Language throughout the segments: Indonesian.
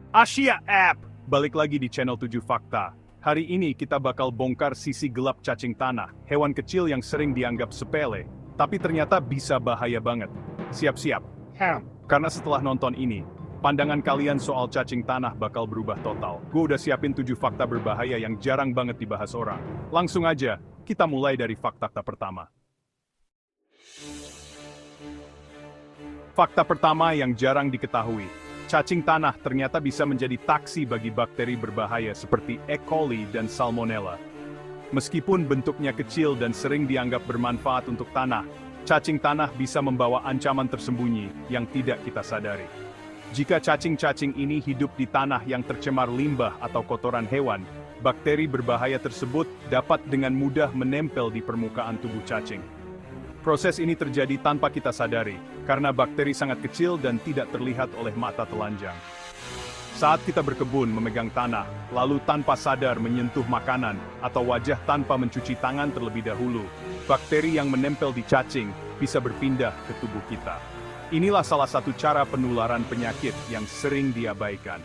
Asia App! Balik lagi di channel 7 Fakta. Hari ini kita bakal bongkar sisi gelap cacing tanah, hewan kecil yang sering dianggap sepele, tapi ternyata bisa bahaya banget. Siap-siap. Karena setelah nonton ini, pandangan kalian soal cacing tanah bakal berubah total. Gue udah siapin 7 fakta berbahaya yang jarang banget dibahas orang. Langsung aja, kita mulai dari fakta pertama. Fakta pertama yang jarang diketahui. Cacing tanah ternyata bisa menjadi taksi bagi bakteri berbahaya seperti E. coli dan Salmonella. Meskipun bentuknya kecil dan sering dianggap bermanfaat untuk tanah, cacing tanah bisa membawa ancaman tersembunyi yang tidak kita sadari. Jika cacing-cacing ini hidup di tanah yang tercemar limbah atau kotoran hewan, bakteri berbahaya tersebut dapat dengan mudah menempel di permukaan tubuh cacing. Proses ini terjadi tanpa kita sadari, karena bakteri sangat kecil dan tidak terlihat oleh mata telanjang. Saat kita berkebun memegang tanah, lalu tanpa sadar menyentuh makanan atau wajah tanpa mencuci tangan terlebih dahulu, bakteri yang menempel di cacing bisa berpindah ke tubuh kita. Inilah salah satu cara penularan penyakit yang sering diabaikan.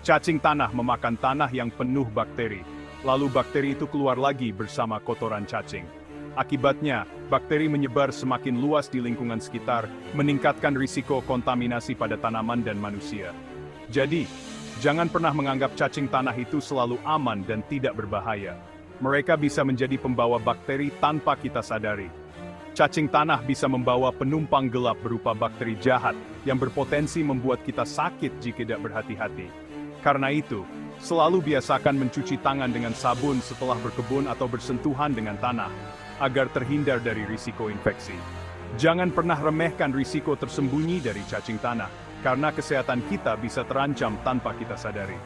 Cacing tanah memakan tanah yang penuh bakteri, lalu bakteri itu keluar lagi bersama kotoran cacing. Akibatnya, bakteri menyebar semakin luas di lingkungan sekitar, meningkatkan risiko kontaminasi pada tanaman dan manusia. Jadi, jangan pernah menganggap cacing tanah itu selalu aman dan tidak berbahaya. Mereka bisa menjadi pembawa bakteri tanpa kita sadari. Cacing tanah bisa membawa penumpang gelap berupa bakteri jahat yang berpotensi membuat kita sakit jika tidak berhati-hati. Karena itu, selalu biasakan mencuci tangan dengan sabun setelah berkebun atau bersentuhan dengan tanah, agar terhindar dari risiko infeksi. Jangan pernah remehkan risiko tersembunyi dari cacing tanah, karena kesehatan kita bisa terancam tanpa kita sadari.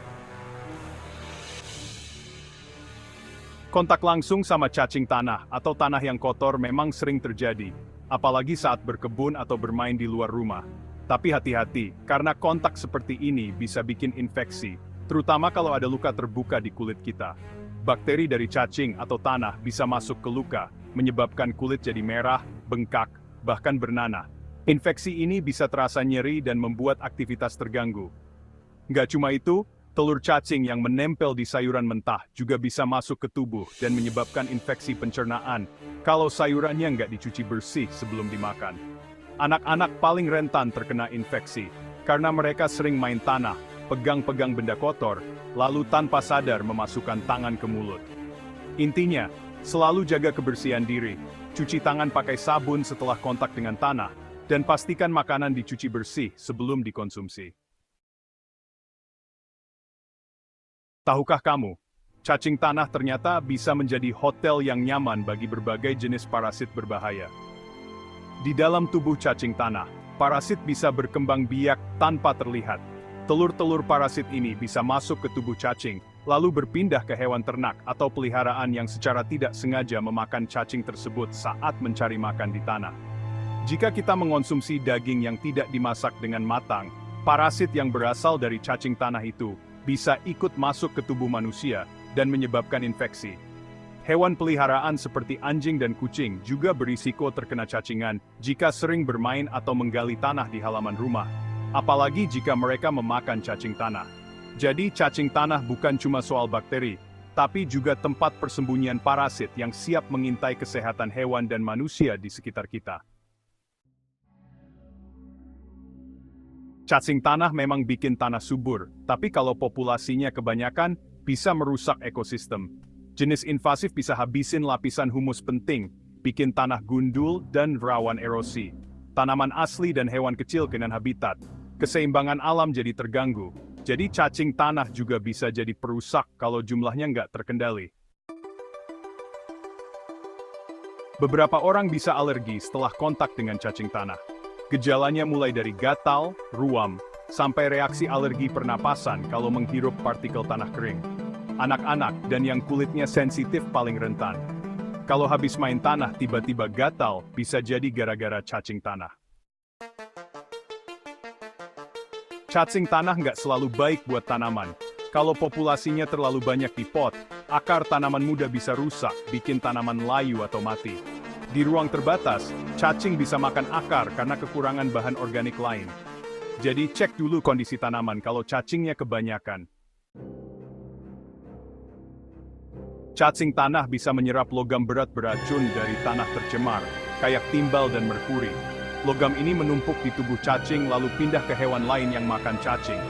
Kontak langsung sama cacing tanah atau tanah yang kotor memang sering terjadi, apalagi saat berkebun atau bermain di luar rumah. Tapi hati-hati, karena kontak seperti ini bisa bikin infeksi, terutama kalau ada luka terbuka di kulit kita. Bakteri dari cacing atau tanah bisa masuk ke luka, menyebabkan kulit jadi merah, bengkak, bahkan bernanah. Infeksi ini bisa terasa nyeri dan membuat aktivitas terganggu. Nggak cuma itu, telur cacing yang menempel di sayuran mentah juga bisa masuk ke tubuh dan menyebabkan infeksi pencernaan kalau sayurannya nggak dicuci bersih sebelum dimakan. Anak-anak paling rentan terkena infeksi, karena mereka sering main tanah, pegang-pegang benda kotor, lalu tanpa sadar memasukkan tangan ke mulut. Intinya, selalu jaga kebersihan diri, cuci tangan pakai sabun setelah kontak dengan tanah, dan pastikan makanan dicuci bersih sebelum dikonsumsi. Tahukah kamu, cacing tanah ternyata bisa menjadi hotel yang nyaman bagi berbagai jenis parasit berbahaya. Di dalam tubuh cacing tanah, parasit bisa berkembang biak tanpa terlihat. Telur-telur parasit ini bisa masuk ke tubuh cacing, lalu berpindah ke hewan ternak atau peliharaan yang secara tidak sengaja memakan cacing tersebut saat mencari makan di tanah. Jika kita mengonsumsi daging yang tidak dimasak dengan matang, parasit yang berasal dari cacing tanah itu bisa ikut masuk ke tubuh manusia dan menyebabkan infeksi. Hewan peliharaan seperti anjing dan kucing juga berisiko terkena cacingan jika sering bermain atau menggali tanah di halaman rumah, apalagi jika mereka memakan cacing tanah. Jadi cacing tanah bukan cuma soal bakteri, tapi juga tempat persembunyian parasit yang siap mengintai kesehatan hewan dan manusia di sekitar kita. Cacing tanah memang bikin tanah subur, tapi kalau populasinya kebanyakan, bisa merusak ekosistem. Jenis invasif bisa habisin lapisan humus penting, bikin tanah gundul dan rawan erosi. Tanaman asli dan hewan kecil kehilangan habitat. Keseimbangan alam jadi terganggu. Jadi cacing tanah juga bisa jadi perusak kalau jumlahnya nggak terkendali. Beberapa orang bisa alergi setelah kontak dengan cacing tanah. Gejalanya mulai dari gatal, ruam, sampai reaksi alergi pernapasan kalau menghirup partikel tanah kering. Anak-anak dan yang kulitnya sensitif paling rentan. Kalau habis main tanah tiba-tiba gatal, bisa jadi gara-gara cacing tanah. Cacing tanah nggak selalu baik buat tanaman. Kalau populasinya terlalu banyak di pot, akar tanaman muda bisa rusak, bikin tanaman layu atau mati. Di ruang terbatas, cacing bisa makan akar karena kekurangan bahan organik lain. Jadi cek dulu kondisi tanaman kalau cacingnya kebanyakan. Cacing tanah bisa menyerap logam berat beracun dari tanah tercemar, kayak timbal dan merkuri. Logam ini menumpuk di tubuh cacing lalu pindah ke hewan lain yang makan cacing.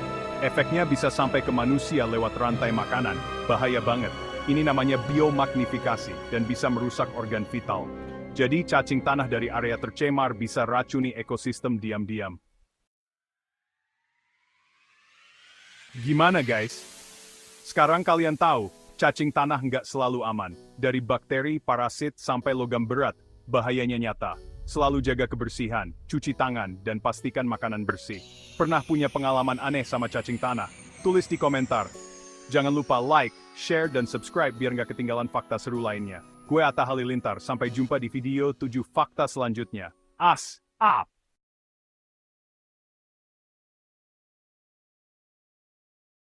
Efeknya bisa sampai ke manusia lewat rantai makanan. Bahaya banget. Ini namanya biomagnifikasi dan bisa merusak organ vital. Jadi cacing tanah dari area tercemar bisa racuni ekosistem diam-diam. Gimana guys? Sekarang kalian tahu, cacing tanah nggak selalu aman. Dari bakteri, parasit, sampai logam berat, bahayanya nyata. Selalu jaga kebersihan, cuci tangan, dan pastikan makanan bersih. Pernah punya pengalaman aneh sama cacing tanah? Tulis di komentar. Jangan lupa like, share, dan subscribe biar nggak ketinggalan fakta seru lainnya. Gue Atta Halilintar, sampai jumpa di video 7 fakta selanjutnya. Up!